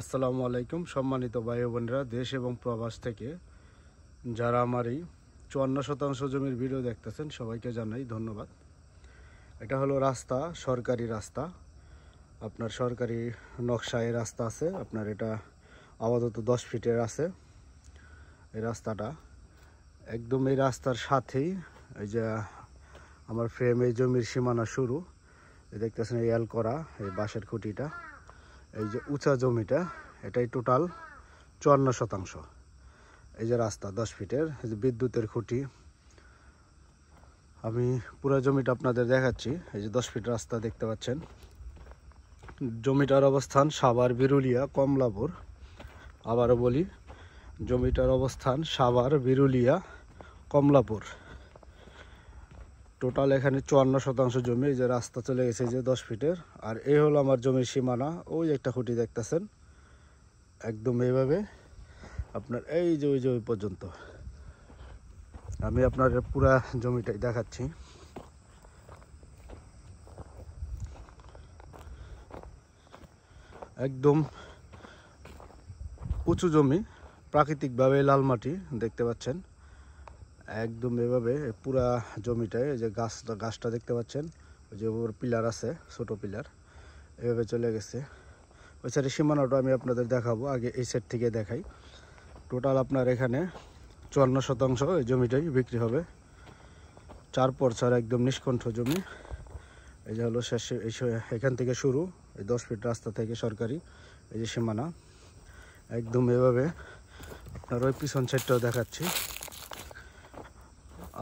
আসসালামু আলাইকুম সম্মানিত ভাই বোনেরা, দেশ এবং প্রবাস থেকে যারা আমার এই 54% জমির ভিডিও দেখতেছেন সবাইকে জানাই ধন্যবাদ। এটা হলো রাস্তা, সরকারি রাস্তা, আপনার সরকারি নকশায় রাস্তা আছে। আপনার এটা আপাতত 10 ফিটের আছে। এই রাস্তাটা একদম এই রাস্তার সাথেই এই যে আমার ফ্রেম এই জমির সীমানা শুরু, দেখতেছেন এই এল করা এই বাঁশের খুঁটিটা, এই যে উঁচা জমিটা এটাই টোটাল 54%। এই যে রাস্তা 10 ফিটের, এই যে বিদ্যুতের খুঁটি, আমি পুরো জমিটা আপনাদের দেখাচ্ছি। এই যে 10 ফিট রাস্তা দেখতে পাচ্ছেন। জমিটার অবস্থান সাভার, বিরুলিয়া, কমলাপুর। আবারও বলি, জমিটার অবস্থান সাভার, বিরুলিয়া, কমলাপুর। টোটাল এখানে 54% জমি। এই যে রাস্তা চলে গেছে যে 10 ফিটের, আর এই হলো আমার জমির সীমানা। ওই একটা খুঁটি দেখতেছেন, একদম এইভাবে আপনার এই যে ওই যে ওই পর্যন্ত। আমি আপনার পুরা জমিটাই দেখাচ্ছি। একদম উঁচু জমি, প্রাকৃতিকভাবে লাল মাটি দেখতে পাচ্ছেন। একদম এভাবে পুরা জমিটায় এই যে গাছটা দেখতে পাচ্ছেন, ওই যে ওর পিলার আছে, ছোট পিলার, এভাবে চলে গেছে। ওই সাইডের সীমানাটা আমি আপনাদের দেখাবো, আগে এই সাইড থেকে দেখাই। টোটাল আপনার এখানে 54% এই জমিটাই বিক্রি হবে। 4x4 একদম নিষ্কণ্ঠ জমি। এই যে হলো শেষ, এখান থেকে শুরু, এই 10 ফিট রাস্তা থেকে সরকারি এই যে সীমানা। একদম এভাবে আপনার ওই পিছন সাইডটাও দেখাচ্ছি।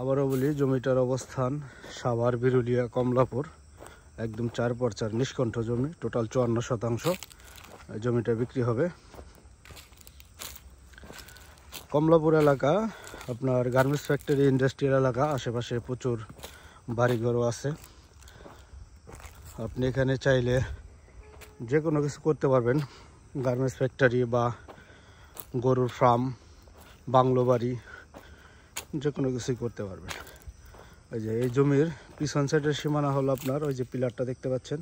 আবারও বলি, জমিটার অবস্থান সাভার, বিরুলিয়া, কমলাপুর। একদম 4x4 নিষ্কণ্ঠ জমি। টোটাল 54% জমিটা বিক্রি হবে। কমলাপুর এলাকা আপনার গার্মেন্টস ফ্যাক্টরি, ইন্ডাস্ট্রিয়াল এলাকা, আশেপাশে প্রচুর বাড়িঘরও আছে। আপনি এখানে চাইলে যে কোনো কিছু করতে পারবেন। গার্মেন্টস ফ্যাক্টরি বা গরুর ফার্ম, বাংলো বাড়ি, যে কোনো কিছুই করতে পারবেন। এই যে এই জমির পিছন সাইডের সীমানা হলো আপনার ওই যে পিলারটা দেখতে পাচ্ছেন।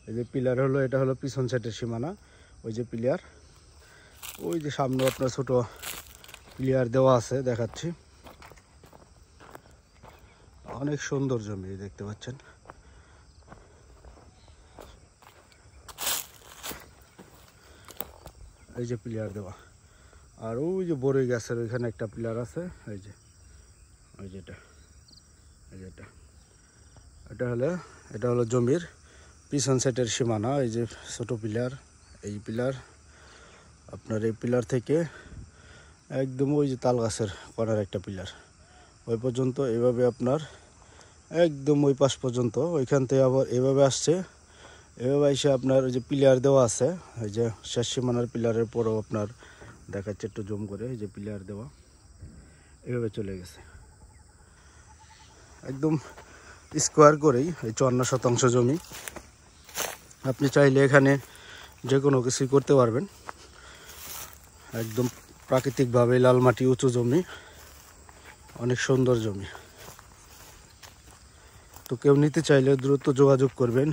এই যে পিলার হলো, এটা হলো পিছন সাইডের সীমানা। ওই যে পিলার, ওই যে সামনে আপনার ছোট পিলার দেওয়া আছে, দেখাচ্ছি। অনেক সুন্দর জমি দেখতে পাচ্ছেন। এই যে পিলার দেওয়া, আর ওই যে বড়ই গাছের ওইখানে একটা পিলার আছে। এই যে ওই যেটা, এই যেটা, এটা হলো জমির পিছন সাইডের সীমানা। এই যে ছোট পিলার, এই পিলার, আপনার এই পিলার থেকে একদম ওই যে তাল গাছের করার একটা পিলার ওই পর্যন্ত, এইভাবে আপনার একদম ওই পাশ পর্যন্ত। ওইখান থেকে আবার এভাবে আসছে, এভাবে এসে আপনার ওই যে পিলার দেওয়া আছে, এই যে শেষ সীমানার পিলারের পরেও আপনার দেখাচ্ছে একটু জুম করে। এই যে পিলার দেওয়া এভাবে চলে গেছে, একদম স্কোয়ার করেই এই 54% জমি। আপনি চাইলে এখানে যে কোনো কিছুই করতে পারবেন। একদম প্রাকৃতিকভাবে লাল মাটি, উঁচু জমি, অনেক সুন্দর জমি। তো কেউ নিতে চাইলে দ্রুত যোগাযোগ করবেন।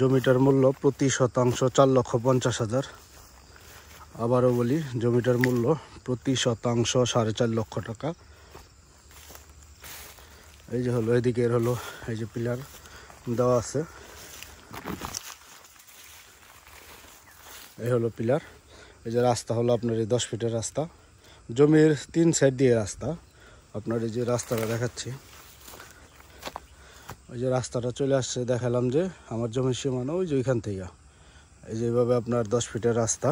জমিটার মূল্য প্রতি শতাংশ 4,50,000। আবারও বলি, জমিটার মূল্য প্রতি শতাংশ 4.5 লক্ষ টাকা। এই যে হলো এদিকে হলো এই যে পিলার দেওয়া আছে, এই হলো পিলার। এই যে রাস্তা হলো আপনার এই 10 ফিটের রাস্তা, জমির 3 সাইড দিয়ে রাস্তা। আপনার এই যে রাস্তাটা দেখাচ্ছি, ওই যে রাস্তাটা চলে আসছে, দেখালাম যে আমার জমির সীমানা ওই যে ওইখান থেকে। এই যে এইভাবে আপনার 10 ফিটের রাস্তা,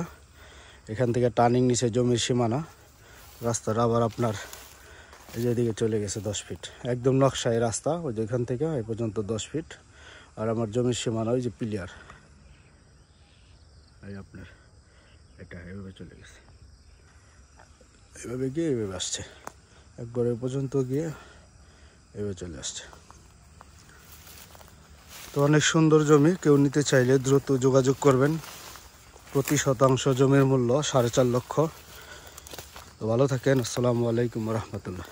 এখান থেকে টার্নিং নিচে জমির সীমানা। রাস্তাটা আবার আপনার এই যে এদিকে চলে গেছে 10 ফিট, একদম নকশায় রাস্তা। ওই যে এখান থেকে এই পর্যন্ত 10 ফিট, আর আমার জমির সীমানা ওই যে পিলার, এই আপনার এটা এভাবে চলে গেছে, এভাবে গিয়ে এভাবে আসছে, একবার এই পর্যন্ত গিয়ে এভাবে চলে আসছে। তো অনেক সুন্দর জমি, কেউ নিতে চাইলে দ্রুত যোগাযোগ করবেন। প্রতি শতাংশ জমির মূল্য 4.5 লক্ষ। তো ভালো থাকেন। আসসালামু আলাইকুম রহমতুল্লাহ।